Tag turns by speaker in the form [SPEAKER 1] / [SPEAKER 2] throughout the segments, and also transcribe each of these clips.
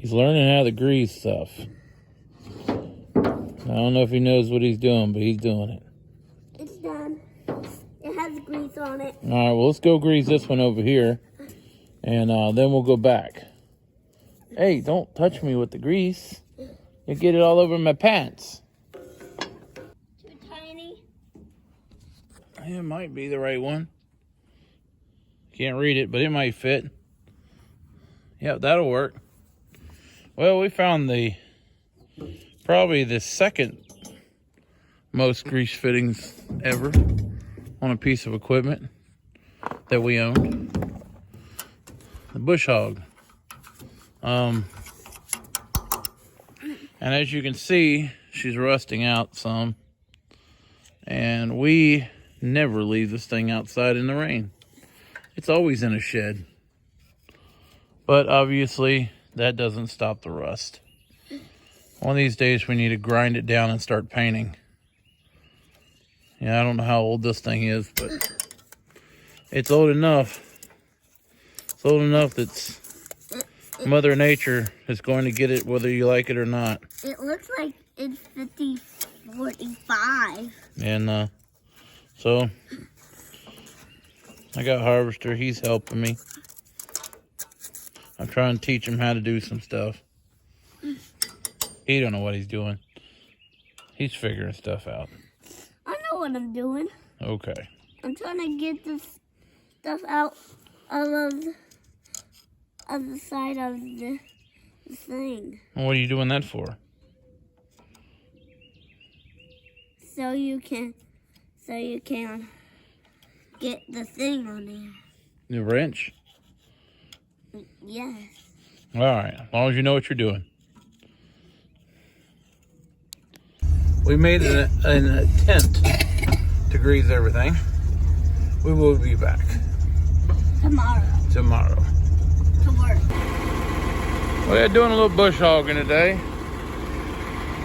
[SPEAKER 1] He's learning how to grease stuff. I don't know if he knows what he's doing, but he's doing it.
[SPEAKER 2] It's done. It has grease on it.
[SPEAKER 1] All right, well, let's go grease this one over here, and then we'll go back. Hey, don't touch me with the grease. You'll get it all over my pants.
[SPEAKER 2] Too tiny?
[SPEAKER 1] It might be the right one. Can't read it, but it might fit. Yep, that'll work. Well, we found probably the second most grease fittings ever on a piece of equipment that we owned. The Bush Hog. And as you can see, she's rusting out some. And we never leave this thing outside in the rain. It's always in a shed. But obviously, that doesn't stop the rust. One of these days, we need to grind it down and start painting. Yeah, I don't know how old this thing is, but it's old enough. It's old enough that Mother Nature is going to get it whether you like it or not.
[SPEAKER 2] It looks like it's 45.
[SPEAKER 1] And so I got Harvester. He's helping me. I'm trying to teach him how to do some stuff. He don't know what he's doing. He's figuring stuff out.
[SPEAKER 2] I know what I'm doing.
[SPEAKER 1] Okay.
[SPEAKER 2] I'm trying to get this stuff out of the side of the thing.
[SPEAKER 1] What are you doing that for?
[SPEAKER 2] So you can get the thing on there.
[SPEAKER 1] The wrench?
[SPEAKER 2] Yes.
[SPEAKER 1] All right, as long as you know what you're doing. We made an attempt to grease everything. We will be back
[SPEAKER 2] Tomorrow.
[SPEAKER 1] To
[SPEAKER 2] work.
[SPEAKER 1] We're doing a little bush hogging today.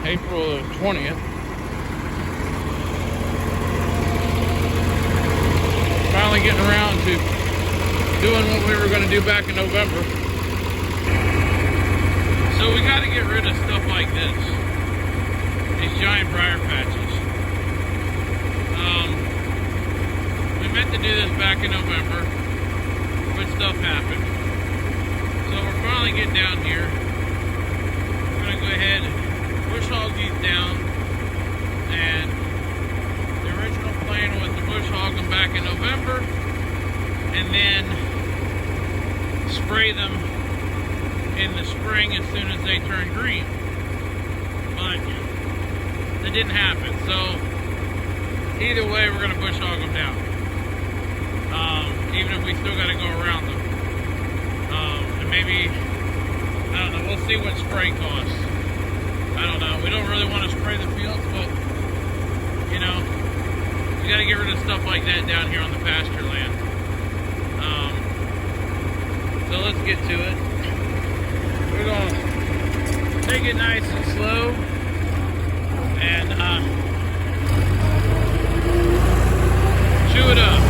[SPEAKER 1] April 20th. Finally getting around to doing what we were going to do back in November. So we got to get rid of stuff like this. These giant briar patches. We meant to do this back in November, but stuff happened. So we're finally getting down here. We're going to go ahead and bush hog these down. And the original plan was to bush hog them back in November and then spray them in the spring as soon as they turn green. But that didn't happen. So either way, we're going to bush hog them down. Even if we still got to go around them. And maybe, I don't know, we'll see what spray costs. I don't know. We don't really want to spray the fields, but, you know, we got to get rid of stuff like that down here on the pasture land. So let's get to it. We're going to take it nice and slow. And chew it up.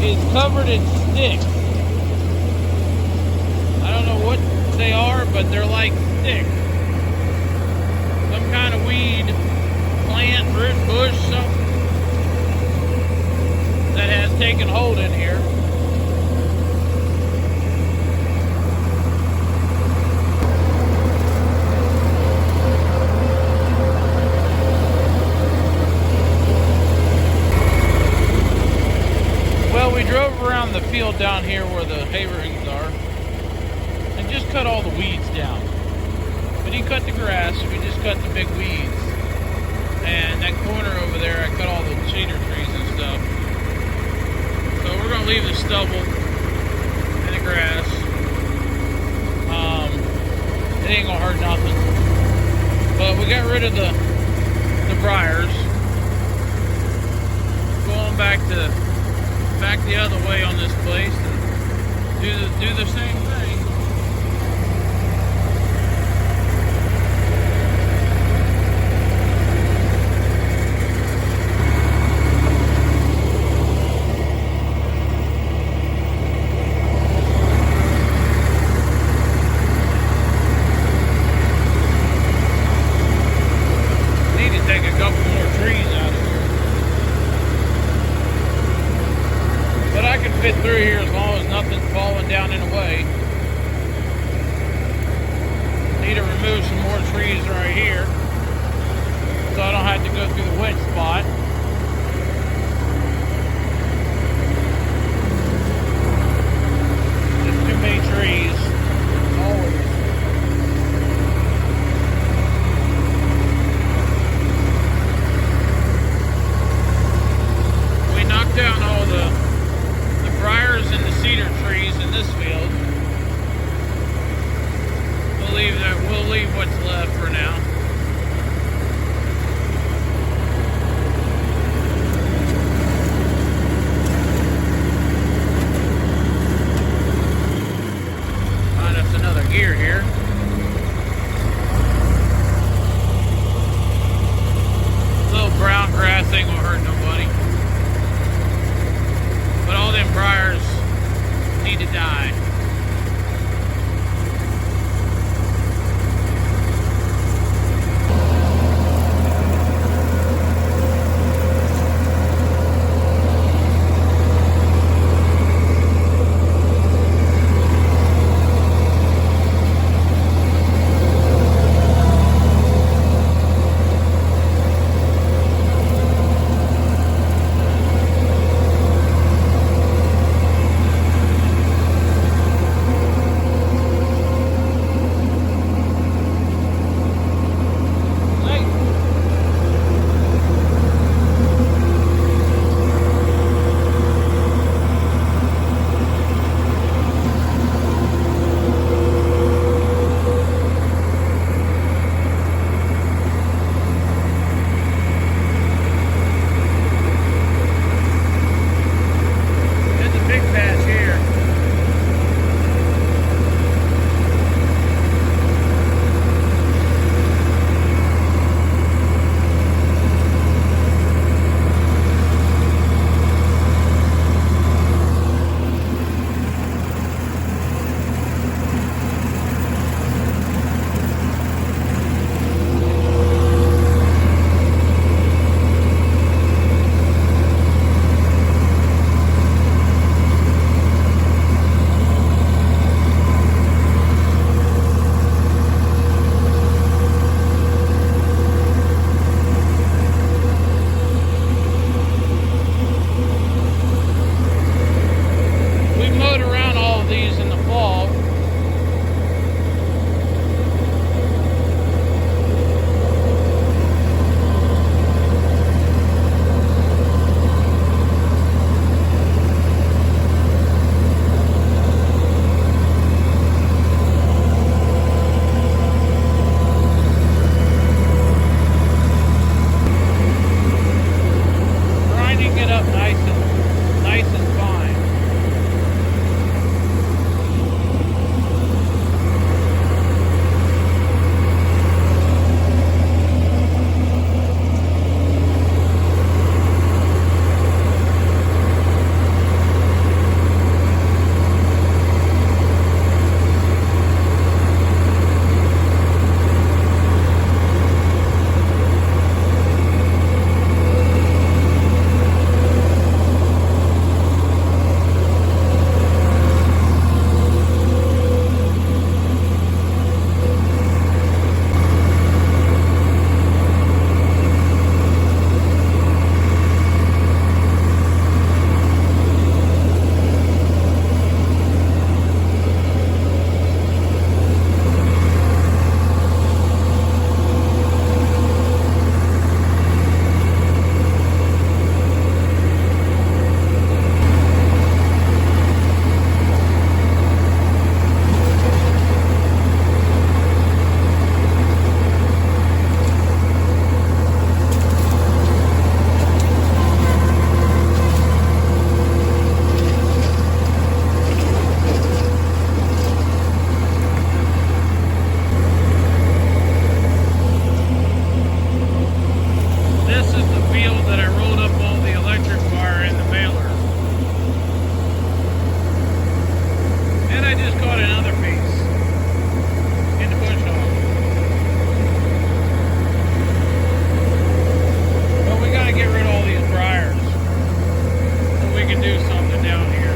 [SPEAKER 1] is covered in sticks. I don't know what they are, but they're like sticks. Some kind of weed, plant, root, bush, something that has taken hold in here. Well, we drove around the field down here where the hay rings are and just cut all the weeds down. We didn't cut the grass, we just cut the big weeds. And that corner over there, I cut all the cedar trees and stuff. So we're going to leave the stubble and the grass. It ain't going to hurt nothing. But we got rid of the briars. Going back the other way on this place and do the same thing. Need to take a couple more trees out of here. But I can fit through here as long as nothing's falling down in the way. Need to remove some more trees right here so I don't have to go through the wet spot. There's too many trees. Always. We knocked down all the briars and the cedar trees in this field. We'll leave what's left for now. coming down here.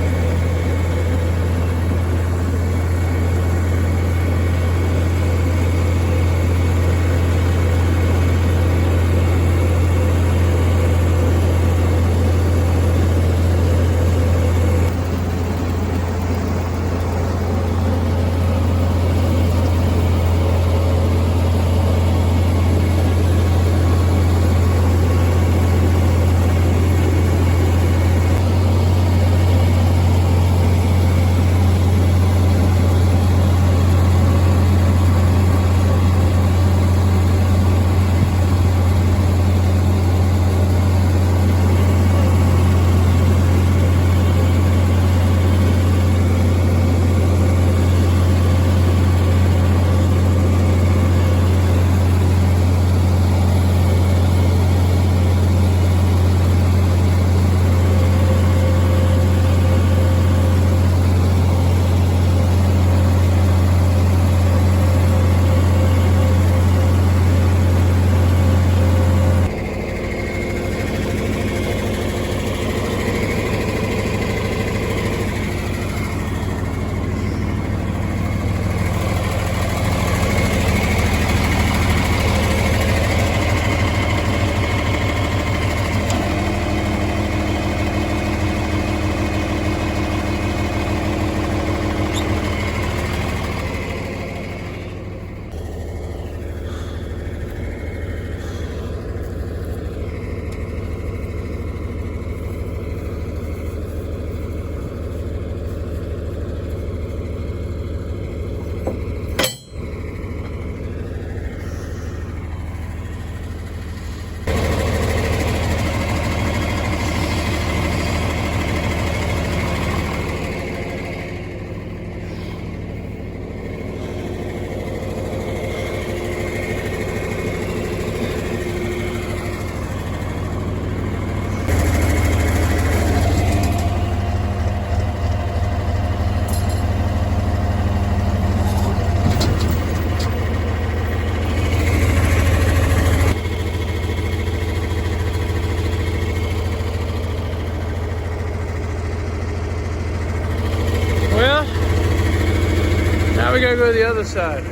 [SPEAKER 1] Now we gotta go to the other side.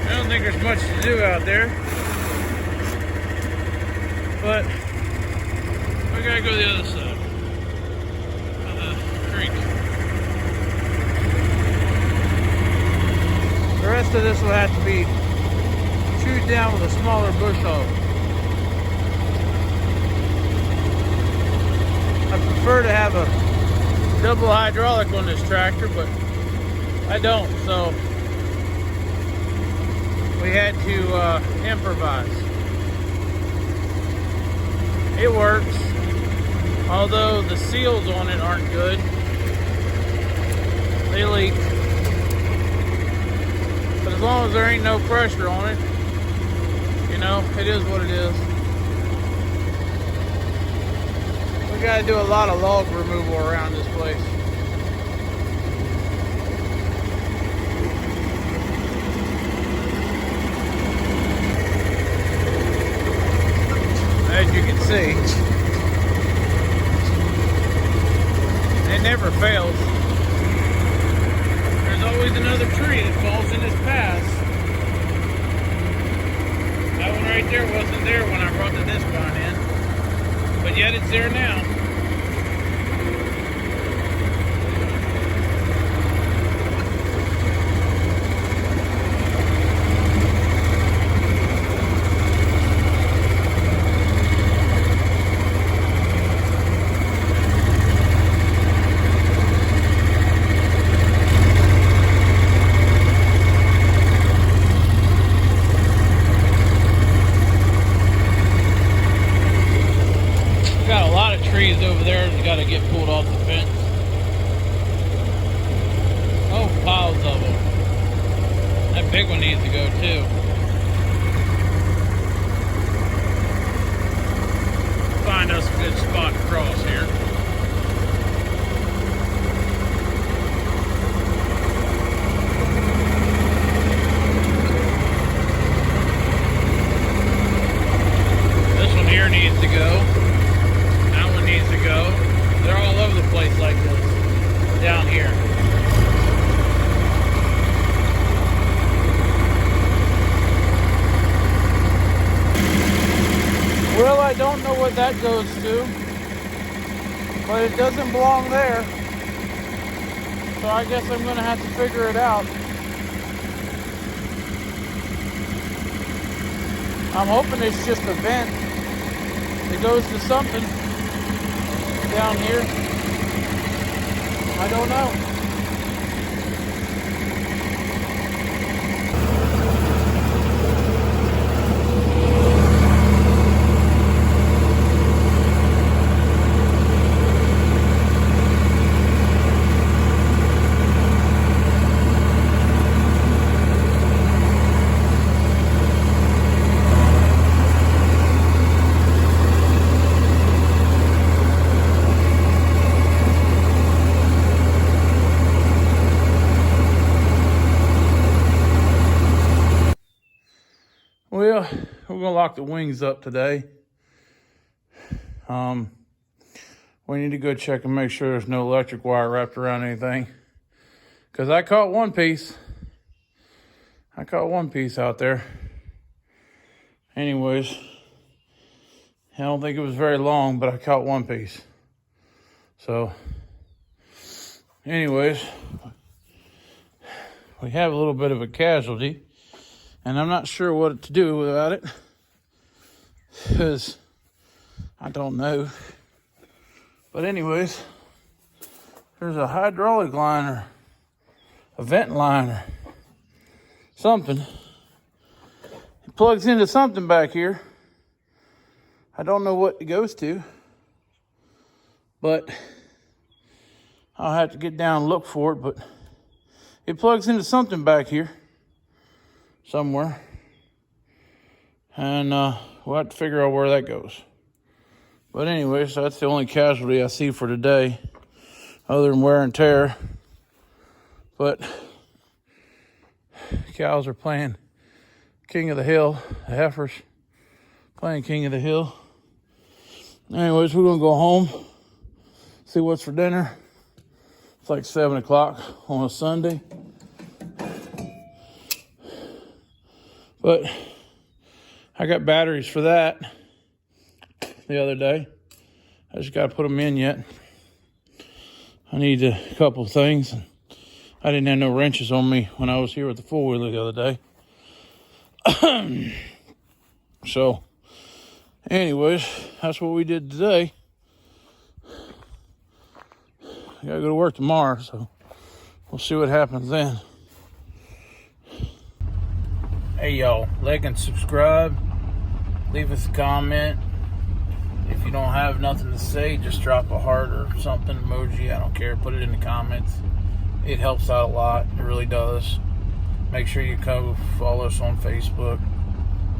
[SPEAKER 1] I don't think there's much to do out there, but we gotta go to the other side of the creek. The rest of this will have to be chewed down with a smaller bush hog. I prefer to have a double hydraulic on this tractor, but I don't, so we had to improvise. It works, although the seals on it aren't good. They leak. But as long as there ain't no pressure on it, you know, it is what it is. We gotta do a lot of log removal around this place. As you can see, it never fails. There's always another tree that falls in its path. That one right there wasn't there when I brought the disc vine in, but yet it's there now. Trees over there that got to get pulled off the fence. Oh, piles of them. That big one needs to go too. Find us a good spot to cross here. This one here needs to go. That one like this down here. Well, I don't know what that goes to, but it doesn't belong there. So I guess I'm gonna have to figure it out. I'm hoping it's just a vent that goes to something down here. I don't know. Well, we're gonna lock the wings up today. We need to go check and make sure there's no electric wire wrapped around anything. Because I caught one piece. Out there. Anyways, I don't think it was very long, but I caught one piece. So, anyways, we have a little bit of a casualty. And I'm not sure what to do about it, because I don't know. But anyways, there's a hydraulic line or a vent line or something. It plugs into something back here. I don't know what it goes to, but I'll have to get down and look for it. But it plugs into something back here somewhere, and we'll have to figure out where that goes. But anyways, that's the only casualty I see for today, other than wear and tear. But cows are playing King of the Hill. The heifers playing King of the Hill. Anyways, we're gonna go home, see what's for dinner. It's like 7 o'clock on a Sunday. But I got batteries for that the other day. I just got to put them in yet. I need a couple of things. I didn't have no wrenches on me when I was here with the four-wheeler the other day. So, anyways, that's what we did today. I got to go to work tomorrow, so we'll see what happens then. Hey y'all, like and subscribe, leave us a comment. If you don't have nothing to say, just drop a heart or something, emoji, I don't care, put it in the comments. It helps out a lot, it really does. Make sure you come follow us on Facebook,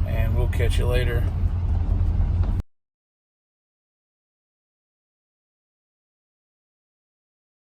[SPEAKER 1] and we'll catch you later.